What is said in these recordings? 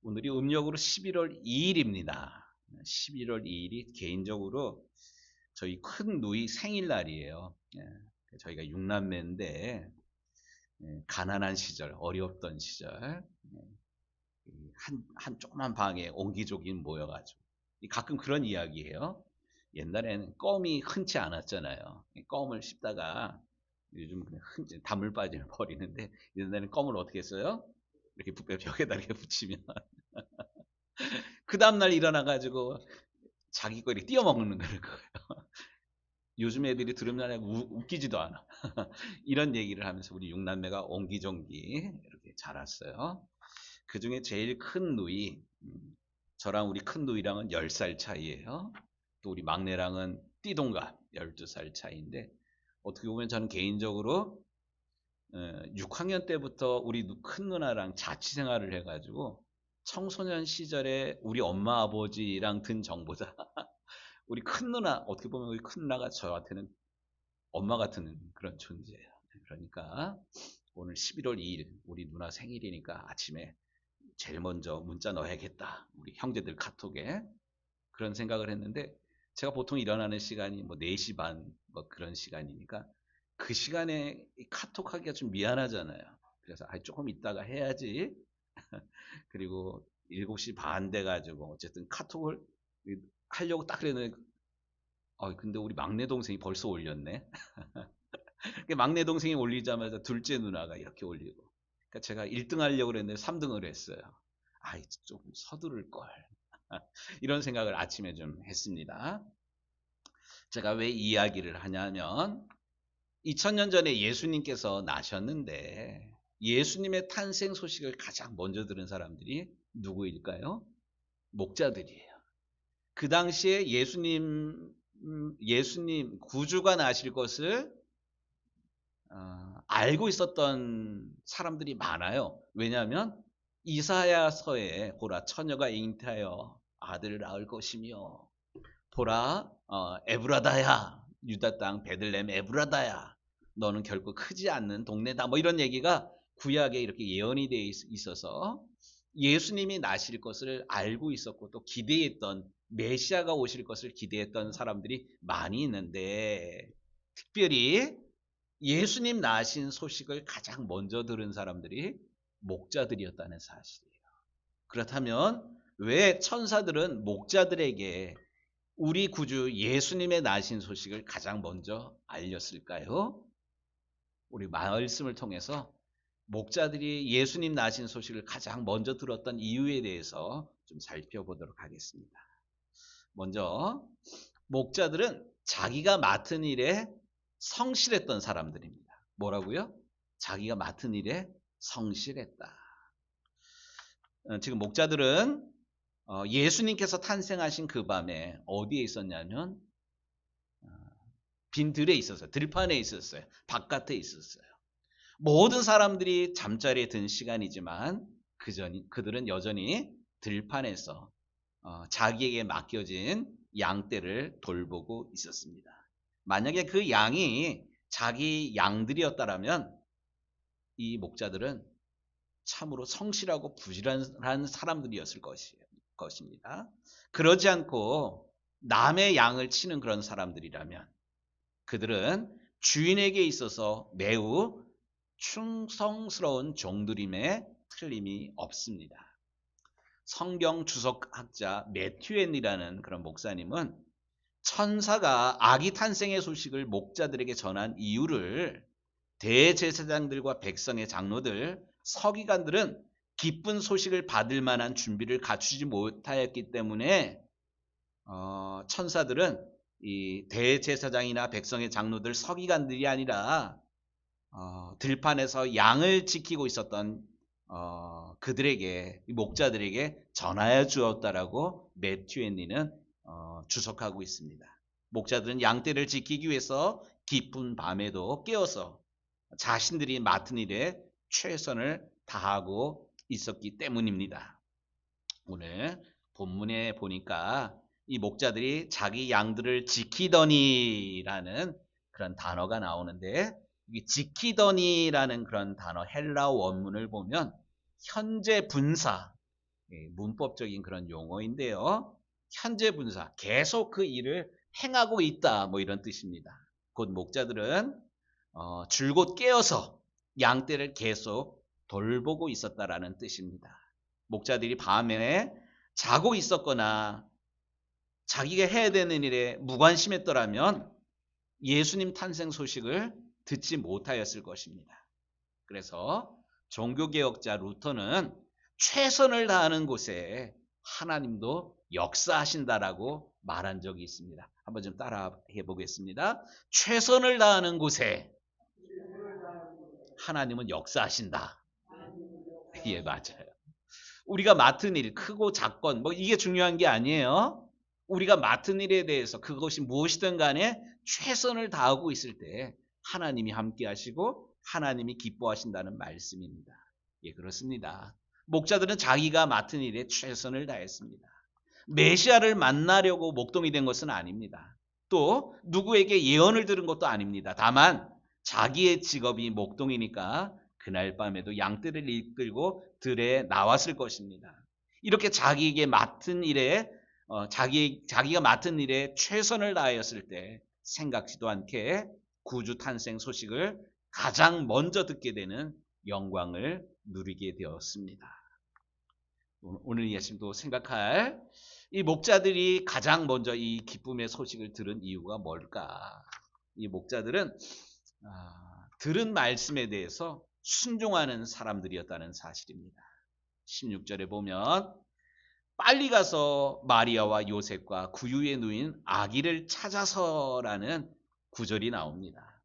오늘이 음력으로 11월 2일입니다. 11월 2일이 개인적으로 저희 큰 누이 생일날이에요. 저희가 육남매인데 가난한 시절, 어려웠던 시절 한 조그만 방에 옹기종기 모여가지고 가끔 그런 이야기해요. 옛날에는 껌이 흔치 않았잖아요. 껌을 씹다가 요즘 그냥 단물 빠지는 버리는데 옛날에는 껌을 어떻게 했어요? 이렇게 벽에다 이렇게 붙이면 그 다음날 일어나가지고 자기 거 이렇게 띄어먹는 거예요. 요즘 애들이 들으면 웃기지도 않아. 이런 얘기를 하면서 우리 육남매가 옹기종기 이렇게 자랐어요. 그 중에 제일 큰 누이, 저랑 우리 큰 누이랑은 10살 차이예요. 또 우리 막내랑은 띠동갑 12살 차이인데, 어떻게 보면 저는 개인적으로 6학년 때부터 우리 큰 누나랑 자취 생활을 해가지고 청소년 시절에 우리 엄마 아버지랑 든 정보다 우리 큰 누나, 어떻게 보면 우리 큰 누나가 저한테는 엄마 같은 그런 존재예요. 그러니까 오늘 11월 2일 우리 누나 생일이니까 아침에 제일 먼저 문자 넣어야겠다. 우리 형제들 카톡에. 그런 생각을 했는데 제가 보통 일어나는 시간이 뭐 4시 반 뭐 그런 시간이니까 그 시간에 카톡 하기가 좀 미안하잖아요. 그래서 조금 있다가 해야지. 그리고 7시 반 돼가지고 어쨌든 카톡을 하려고 딱 그랬는데 근데 우리 막내 동생이 벌써 올렸네. 막내 동생이 올리자마자 둘째 누나가 이렇게 올리고. 그러니까 제가 1등 하려고 그랬는데 3등을 했어요. 좀 서두를 걸. 이런 생각을 아침에 좀 했습니다. 제가 왜 이 이야기를 하냐면 2000년 전에 예수님께서 나셨는데 예수님의 탄생 소식을 가장 먼저 들은 사람들이 누구일까요? 목자들이에요. 그 당시에 예수님 구주가 나실 것을 알고 있었던 사람들이 많아요. 왜냐하면 이사야서에 보라 처녀가 잉태하여 아들을 낳을 것이며 보라 에브라다야 유다 땅 베들레헴 에브라다야 너는 결코 크지 않는 동네다 뭐 이런 얘기가 구약에 이렇게 예언이 되어 있어서 예수님이 나실 것을 알고 있었고 또 기대했던 메시아가 오실 것을 기대했던 사람들이 많이 있는데 특별히 예수님 나신 소식을 가장 먼저 들은 사람들이 목자들이었다는 사실이에요. 그렇다면 왜 천사들은 목자들에게 우리 구주 예수님의 나신 소식을 가장 먼저 알렸을까요? 우리 말씀을 통해서 목자들이 예수님 나신 소식을 가장 먼저 들었던 이유에 대해서 좀 살펴보도록 하겠습니다. 먼저 목자들은 자기가 맡은 일에 성실했던 사람들입니다. 뭐라고요? 자기가 맡은 일에 성실했다. 지금 목자들은 예수님께서 탄생하신 그 밤에 어디에 있었냐면 빈 들에 있었어요. 들판에 있었어요. 바깥에 있었어요. 모든 사람들이 잠자리에 든 시간이지만 그들은 여전히 들판에서 자기에게 맡겨진 양떼를 돌보고 있었습니다. 만약에 그 양이 자기 양들이었다면 이 목자들은 참으로 성실하고 부지런한 사람들이었을 것입니다. 그러지 않고 남의 양을 치는 그런 사람들이라면 그들은 주인에게 있어서 매우 충성스러운 종들임에 틀림이 없습니다. 성경 주석학자 매튜엔이라는 그런 목사님은 천사가 아기 탄생의 소식을 목자들에게 전한 이유를 대제사장들과 백성의 장로들, 서기관들은 기쁜 소식을 받을 만한 준비를 갖추지 못하였기 때문에 천사들은 이 대제사장이나 백성의 장로들, 서기관들이 아니라 들판에서 양을 지키고 있었던 그들에게 목자들에게 전하여 주었다라고 매튜 헨리는 주석하고 있습니다. 목자들은 양떼를 지키기 위해서 깊은 밤에도 깨어서 자신들이 맡은 일에 최선을 다하고 있었기 때문입니다. 오늘 본문에 보니까 이 목자들이 자기 양들을 지키더니라는 그런 단어가 나오는데 이 지키더니라는 그런 단어 헬라 원문을 보면 현재 분사 문법적인 그런 용어인데요. 현재 분사, 계속 그 일을 행하고 있다, 뭐 이런 뜻입니다. 곧 목자들은 줄곧 깨어서 양떼를 계속 돌보고 있었다라는 뜻입니다. 목자들이 밤에 자고 있었거나 자기가 해야 되는 일에 무관심했더라면 예수님 탄생 소식을 듣지 못하였을 것입니다. 그래서 종교개혁자 루터는 최선을 다하는 곳에 하나님도 역사하신다라고 말한 적이 있습니다. 한번 좀 따라 해보겠습니다. 최선을 다하는 곳에 하나님은 역사하신다. 예, 맞아요. 우리가 맡은 일, 크고 작건, 뭐 이게 중요한 게 아니에요. 우리가 맡은 일에 대해서 그것이 무엇이든 간에 최선을 다하고 있을 때 하나님이 함께 하시고 하나님이 기뻐하신다는 말씀입니다. 예, 그렇습니다. 목자들은 자기가 맡은 일에 최선을 다했습니다. 메시아를 만나려고 목동이 된 것은 아닙니다. 또 누구에게 예언을 들은 것도 아닙니다. 다만 자기의 직업이 목동이니까 그날 밤에도 양떼를 이끌고 들에 나왔을 것입니다. 이렇게 자기에게 맡은 일에 자기가 맡은 일에 최선을 다하였을 때 생각지도 않게 구주 탄생 소식을 가장 먼저 듣게 되는 영광을 누리게 되었습니다. 오늘 이 아침도 생각할 이 목자들이 가장 먼저 이 기쁨의 소식을 들은 이유가 뭘까? 이 목자들은 들은 말씀에 대해서 순종하는 사람들이었다는 사실입니다. 16절에 보면 빨리 가서 마리아와 요셉과 구유에 누인 아기를 찾아서라는 구절이 나옵니다.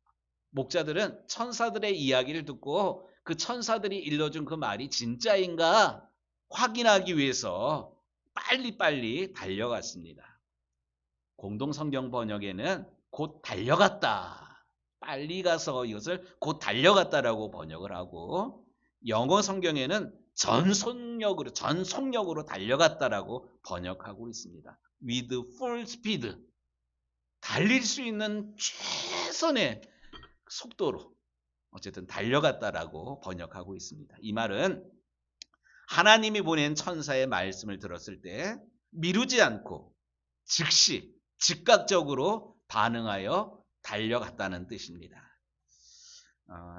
목자들은 천사들의 이야기를 듣고 그 천사들이 일러준 그 말이 진짜인가 확인하기 위해서 빨리빨리 달려갔습니다. 공동성경 번역에는 곧 달려갔다, 빨리 가서 이것을 곧 달려갔다라고 번역을 하고, 영어 성경에는 전속력으로 달려갔다라고 번역하고 있습니다. With full speed, 달릴 수 있는 최선의 속도로 어쨌든 달려갔다라고 번역하고 있습니다. 이 말은 하나님이 보낸 천사의 말씀을 들었을 때 미루지 않고 즉시 즉각적으로 반응하여 달려갔다는 뜻입니다.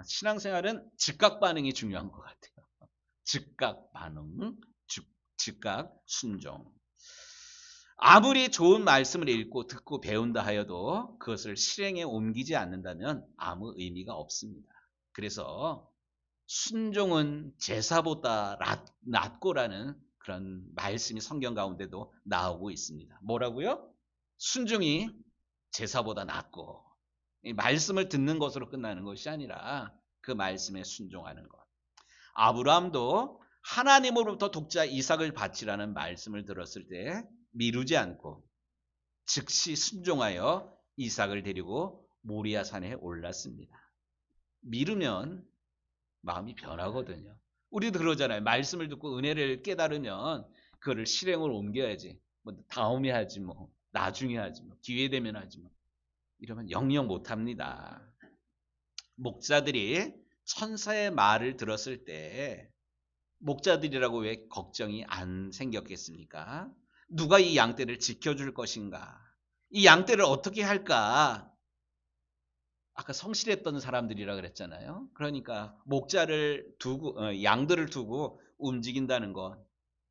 신앙생활은 즉각 반응이 중요한 것 같아요. 즉각 반응, 즉각 순종. 아무리 좋은 말씀을 읽고 듣고 배운다 하여도 그것을 실행에 옮기지 않는다면 아무 의미가 없습니다. 그래서 순종은 제사보다 낫고라는 그런 말씀이 성경 가운데도 나오고 있습니다. 뭐라고요? 순종이 제사보다 낫고, 이 말씀을 듣는 것으로 끝나는 것이 아니라 그 말씀에 순종하는 것. 아브라함도 하나님으로부터 독자 이삭을 바치라는 말씀을 들었을 때 미루지 않고 즉시 순종하여 이삭을 데리고 모리아 산에 올랐습니다. 미루면 마음이 변하거든요. 우리도 그러잖아요. 말씀을 듣고 은혜를 깨달으면 그거를 실행으로 옮겨야지. 뭐 다음에 하지 뭐, 나중에 하지 뭐, 기회 되면 하지 뭐. 이러면 영영 못합니다. 목자들이 천사의 말을 들었을 때 목자들이라고 왜 걱정이 안 생겼겠습니까? 누가 이 양떼를 지켜줄 것인가? 이 양떼를 어떻게 할까? 아까 성실했던 사람들이라 그랬잖아요. 그러니까 목자를 두고 양들을 두고 움직인다는 건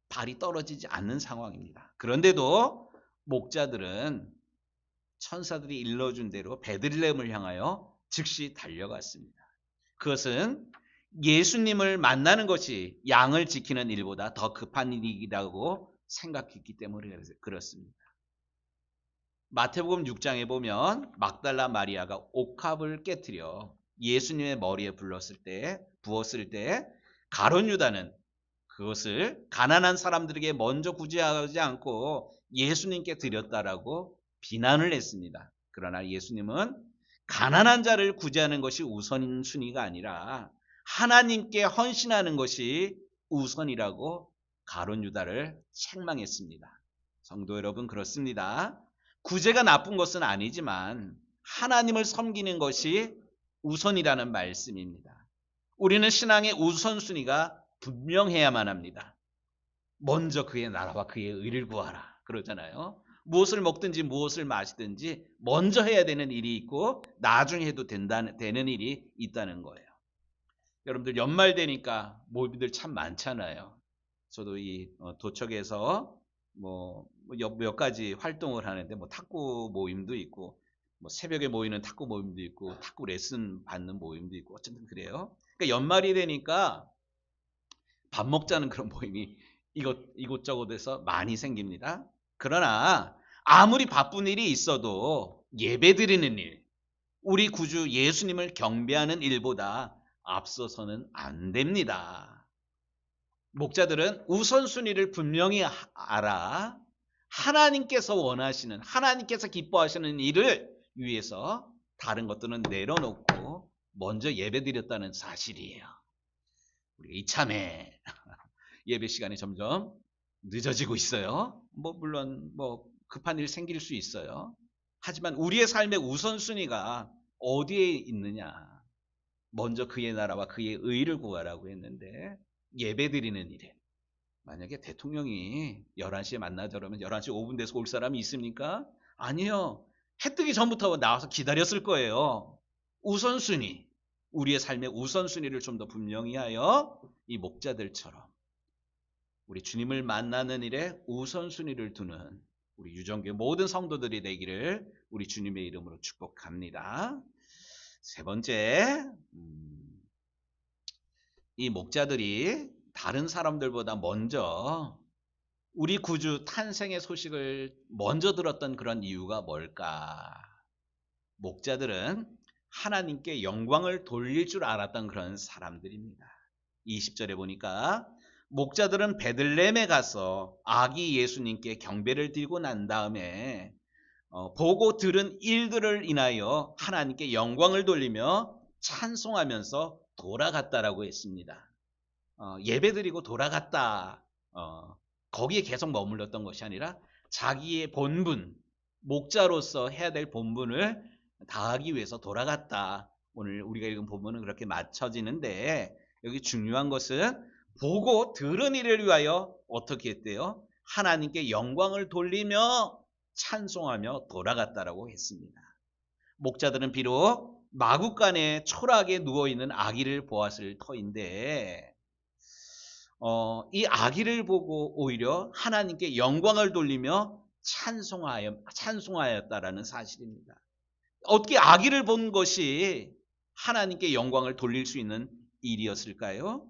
발이 떨어지지 않는 상황입니다. 그런데도 목자들은 천사들이 일러준 대로 베들레헴을 향하여 즉시 달려갔습니다. 그것은 예수님을 만나는 것이 양을 지키는 일보다 더 급한 일이라고 생각했기 때문에 그렇습니다. 마태복음 6장에 보면 막달라 마리아가 옥합을 깨뜨려 예수님의 머리에 부었을 때 가룟 유다는 그것을 가난한 사람들에게 먼저 구제하지 않고 예수님께 드렸다라고 비난을 했습니다. 그러나 예수님은 가난한 자를 구제하는 것이 우선순위가 아니라 하나님께 헌신하는 것이 우선이라고 가룟 유다를 책망했습니다. 성도 여러분, 그렇습니다. 구제가 나쁜 것은 아니지만 하나님을 섬기는 것이 우선이라는 말씀입니다. 우리는 신앙의 우선순위가 분명해야만 합니다. 먼저 그의 나라와 그의 의를 구하라 그러잖아요. 무엇을 먹든지 무엇을 마시든지 먼저 해야 되는 일이 있고 나중에 해도 되는 일이 있다는 거예요. 여러분들 연말 되니까 모임들 참 많잖아요. 저도 이 도척에서 몇 가지 활동을 하는데 탁구 모임도 있고 새벽에 모이는 탁구 모임도 있고 탁구 레슨 받는 모임도 있고 어쨌든 그래요. 그러니까 연말이 되니까 밥 먹자는 그런 모임이 이곳저곳에서 많이 생깁니다. 그러나 아무리 바쁜 일이 있어도 예배드리는 일, 우리 구주 예수님을 경배하는 일보다 앞서서는 안 됩니다. 목자들은 우선순위를 분명히 알아 하나님께서 원하시는, 하나님께서 기뻐하시는 일을 위해서 다른 것들은 내려놓고 먼저 예배드렸다는 사실이에요. 우리가 이참에 예배 시간이 점점 늦어지고 있어요. 물론 급한 일 생길 수 있어요. 하지만 우리의 삶의 우선순위가 어디에 있느냐? 먼저 그의 나라와 그의 의를 구하라고 했는데 예배드리는 일에 만약에 대통령이 11시에 만나자 그러면 11시 5분 돼서 올 사람이 있습니까? 아니요. 해 뜨기 전부터 나와서 기다렸을 거예요. 우선순위, 우리의 삶의 우선순위를 좀 더 분명히 하여 이 목자들처럼 우리 주님을 만나는 일에 우선순위를 두는 우리 유정교회 모든 성도들이 되기를 우리 주님의 이름으로 축복합니다. 세 번째, 이 목자들이 다른 사람들보다 먼저 우리 구주 탄생의 소식을 먼저 들었던 그런 이유가 뭘까? 목자들은 하나님께 영광을 돌릴 줄 알았던 그런 사람들입니다. 20절에 보니까 목자들은 베들레헴에 가서 아기 예수님께 경배를 드리고 난 다음에 보고 들은 일들을 인하여 하나님께 영광을 돌리며 찬송하면서 돌아갔다라고 했습니다. 예배드리고 돌아갔다. 거기에 계속 머물렀던 것이 아니라 자기의 본분, 목자로서 해야 될 본분을 다하기 위해서 돌아갔다. 오늘 우리가 읽은 본문은 그렇게 맞춰지는데 여기 중요한 것은 보고 들은 일을 위하여 어떻게 했대요? 하나님께 영광을 돌리며 찬송하며 돌아갔다라고 했습니다. 목자들은 비록 마구간에 초라하게 누워있는 아기를 보았을 터인데 이 아기를 보고 오히려 하나님께 영광을 돌리며 찬송하였다라는 사실입니다. 어떻게 아기를 본 것이 하나님께 영광을 돌릴 수 있는 일이었을까요?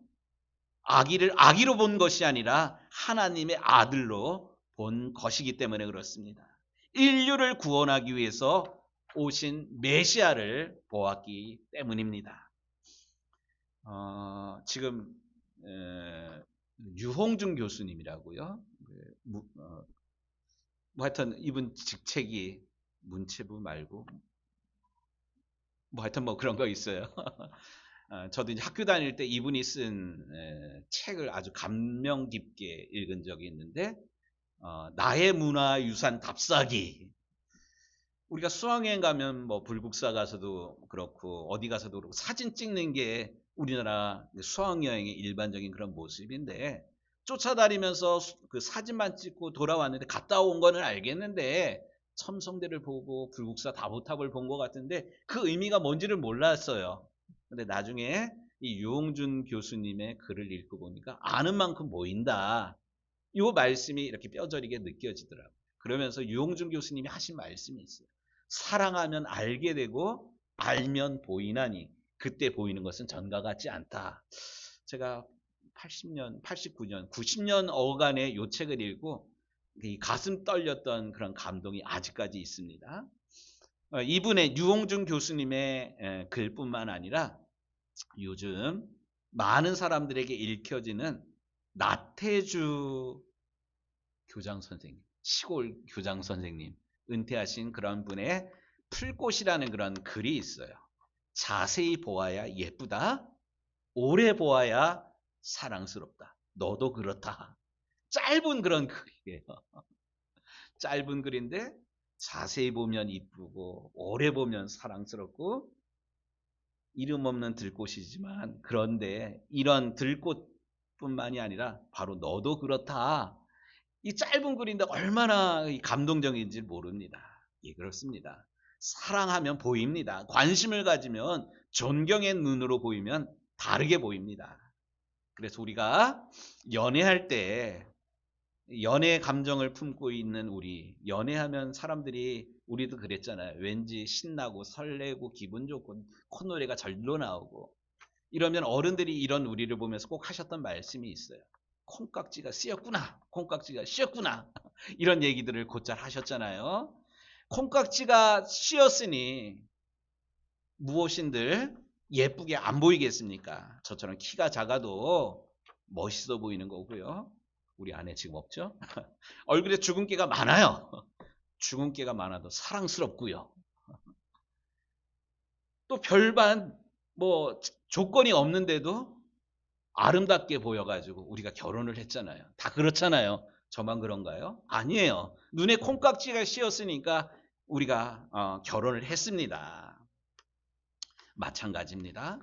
아기를 아기로 본 것이 아니라 하나님의 아들로 본 것이기 때문에 그렇습니다. 인류를 구원하기 위해서 오신 메시아를 보았기 때문입니다. 지금 유홍준 교수님이라고요. 하여튼 이분 직책이 문체부 말고 하여튼 그런 거 있어요. 저도 이제 학교 다닐 때 이분이 쓴 책을 아주 감명 깊게 읽은 적이 있는데 나의 문화유산 답사기. 우리가 수학여행 가면 불국사 가서도 그렇고 어디 가서도 그렇고 사진 찍는 게 우리나라 수학여행의 일반적인 그런 모습인데 쫓아다니면서 그 사진만 찍고 돌아왔는데 갔다 온 거는 알겠는데 첨성대를 보고 불국사 다보탑을 본 것 같은데 그 의미가 뭔지를 몰랐어요. 근데 나중에 이 유홍준 교수님의 글을 읽고 보니까 아는 만큼 보인다. 이 말씀이 이렇게 뼈저리게 느껴지더라고요. 그러면서 유홍준 교수님이 하신 말씀이 있어요. 사랑하면 알게 되고 알면 보이나니 그때 보이는 것은 전과 같지 않다. 제가 80년, 89년, 90년 어간의 이 책을 읽고 이 가슴 떨렸던 그런 감동이 아직까지 있습니다. 이분의 유홍준 교수님의 글뿐만 아니라 요즘 많은 사람들에게 읽혀지는 나태주 교장 선생님, 시골 교장 선생님, 은퇴하신 그런 분의 풀꽃이라는 그런 글이 있어요. 자세히 보아야 예쁘다. 오래 보아야 사랑스럽다. 너도 그렇다. 짧은 그런 글이에요. 짧은 글인데 자세히 보면 이쁘고 오래 보면 사랑스럽고 이름 없는 들꽃이지만 그런데 이런 들꽃 뿐만이 아니라 바로 너도 그렇다. 이 짧은 글인데 얼마나 감동적인지 모릅니다. 예, 그렇습니다. 사랑하면 보입니다. 관심을 가지면 존경의 눈으로 보이면 다르게 보입니다. 그래서 우리가 연애할 때 연애 감정을 품고 있는 우리, 연애하면 사람들이, 우리도 그랬잖아요. 왠지 신나고 설레고 기분 좋고 콧노래가 절로 나오고, 이러면 어른들이 이런 우리를 보면서 꼭 하셨던 말씀이 있어요. 콩깍지가 씌었구나. 콩깍지가 씌었구나. 이런 얘기들을 곧잘 하셨잖아요. 콩깍지가 씌었으니 무엇인들 예쁘게 안 보이겠습니까? 저처럼 키가 작아도 멋있어 보이는 거고요. 우리 아내 지금 없죠? 얼굴에 주근깨가 많아요. 주근깨가 많아도 사랑스럽고요. 또 별반 뭐 조건이 없는데도 아름답게 보여가지고 우리가 결혼을 했잖아요. 다 그렇잖아요. 저만 그런가요? 아니에요. 눈에 콩깍지가 씌었으니까 우리가 결혼을 했습니다. 마찬가지입니다.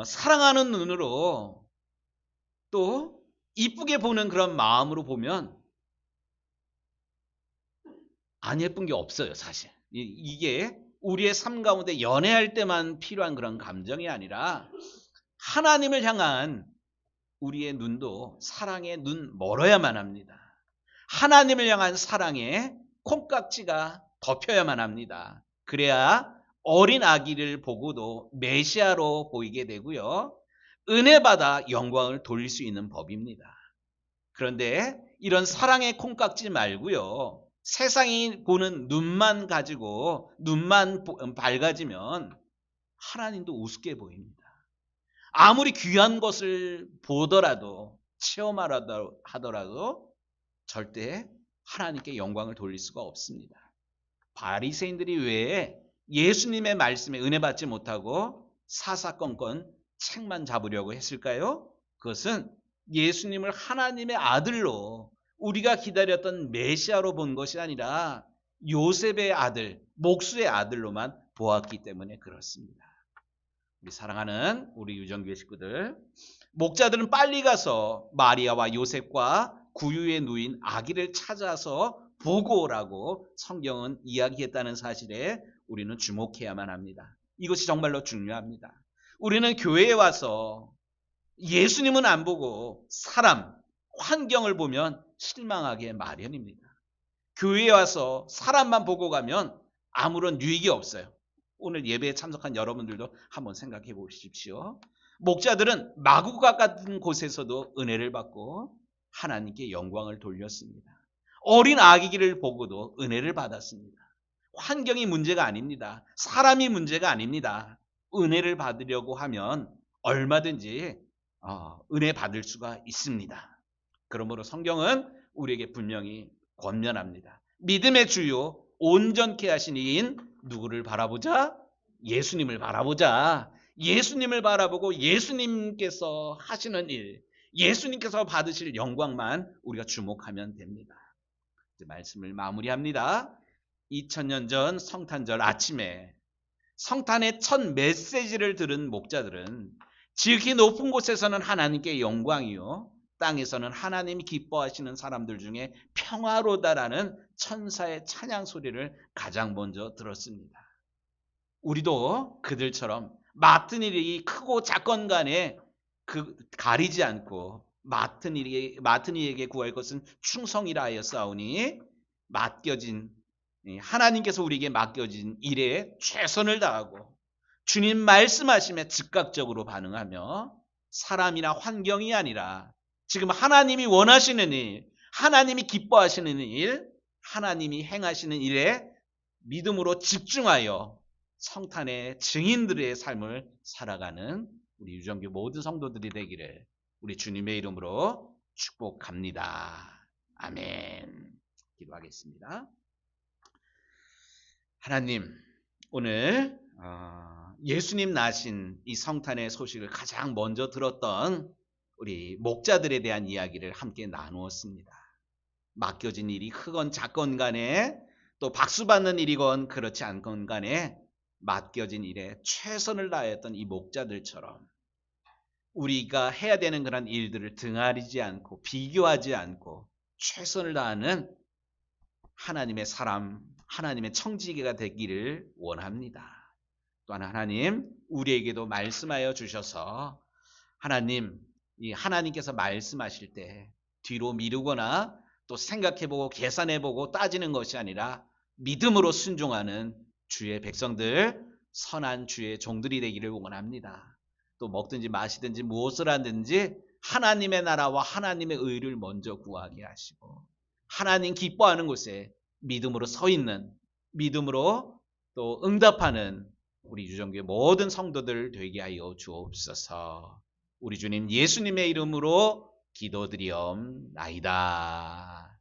사랑하는 눈으로 또 이쁘게 보는 그런 마음으로 보면 안 예쁜 게 없어요, 사실. 이게 우리의 삶 가운데 연애할 때만 필요한 그런 감정이 아니라 하나님을 향한 우리의 눈도 사랑의 눈 멀어야만 합니다. 하나님을 향한 사랑에 콩깍지가 덮여야만 합니다. 그래야 어린 아기를 보고도 메시아로 보이게 되고요. 은혜 받아 영광을 돌릴 수 있는 법입니다. 그런데 이런 사랑의 콩깍지 말고요. 세상이 보는 눈만 가지고 눈만 밝아지면 하나님도 우습게 보입니다. 아무리 귀한 것을 보더라도 체험하더라도 절대 하나님께 영광을 돌릴 수가 없습니다. 바리새인들이 왜 예수님의 말씀에 은혜 받지 못하고 사사건건 책만 잡으려고 했을까요? 그것은 예수님을 하나님의 아들로, 우리가 기다렸던 메시아로 본 것이 아니라 요셉의 아들, 목수의 아들로만 보았기 때문에 그렇습니다. 우리 사랑하는 우리 유정교회 식구들, 목자들은 빨리 가서 마리아와 요셉과 구유에 누인 아기를 찾아서 보고 오라고 성경은 이야기했다는 사실에 우리는 주목해야만 합니다. 이것이 정말로 중요합니다. 우리는 교회에 와서 예수님은 안 보고 사람, 환경을 보면 실망하게 마련입니다. 교회에 와서 사람만 보고 가면 아무런 유익이 없어요. 오늘 예배에 참석한 여러분들도 한번 생각해 보십시오. 목자들은 마구갓 같은 곳에서도 은혜를 받고 하나님께 영광을 돌렸습니다. 어린 아기를 보고도 은혜를 받았습니다. 환경이 문제가 아닙니다. 사람이 문제가 아닙니다. 은혜를 받으려고 하면 얼마든지 은혜 받을 수가 있습니다. 그러므로 성경은 우리에게 분명히 권면합니다. 믿음의 주요 온전케 하신 이인 누구를 바라보자? 예수님을 바라보자. 예수님을 바라보고 예수님께서 하시는 일, 예수님께서 받으실 영광만 우리가 주목하면 됩니다. 이제 말씀을 마무리합니다. 2000년 전 성탄절 아침에 성탄의 첫 메시지를 들은 목자들은 지극히 높은 곳에서는 하나님께 영광이요, 땅에서는 하나님이 기뻐하시는 사람들 중에 평화로다라는 천사의 찬양 소리를 가장 먼저 들었습니다. 우리도 그들처럼 맡은 일이 크고 작건 간에 가리지 않고 맡은 이에게 구할 것은 충성이라 하여 싸우니 하나님께서 우리에게 맡겨진 일에 최선을 다하고 주님 말씀하심에 즉각적으로 반응하며 사람이나 환경이 아니라 지금 하나님이 원하시는 일, 하나님이 기뻐하시는 일, 하나님이 행하시는 일에 믿음으로 집중하여 성탄의 증인들의 삶을 살아가는 우리 유정교 모든 성도들이 되기를 우리 주님의 이름으로 축복합니다. 아멘. 기도하겠습니다. 하나님, 오늘 예수님 나신 이 성탄의 소식을 가장 먼저 들었던 우리 목자들에 대한 이야기를 함께 나누었습니다. 맡겨진 일이 크건 작건 간에, 또 박수 받는 일이건 그렇지 않건 간에 맡겨진 일에 최선을 다했던 이 목자들처럼 우리가 해야 되는 그런 일들을 등하리지 않고 비교하지 않고 최선을 다하는 하나님의 사람, 하나님의 청지기가 되기를 원합니다. 또한 하나님 우리에게도 말씀하여 주셔서 하나님께서 말씀하실 때 뒤로 미루거나 또 생각해보고 계산해보고 따지는 것이 아니라 믿음으로 순종하는 주의 백성들, 선한 주의 종들이 되기를 원합니다. 또 먹든지 마시든지 무엇을 하든지 하나님의 나라와 하나님의 의를 먼저 구하게 하시고 하나님 기뻐하는 곳에 믿음으로 서 있는, 믿음으로 또 응답하는 우리 유정교회 모든 성도들 되게 하여 주옵소서. 우리 주님 예수님의 이름으로 기도드리옵나이다.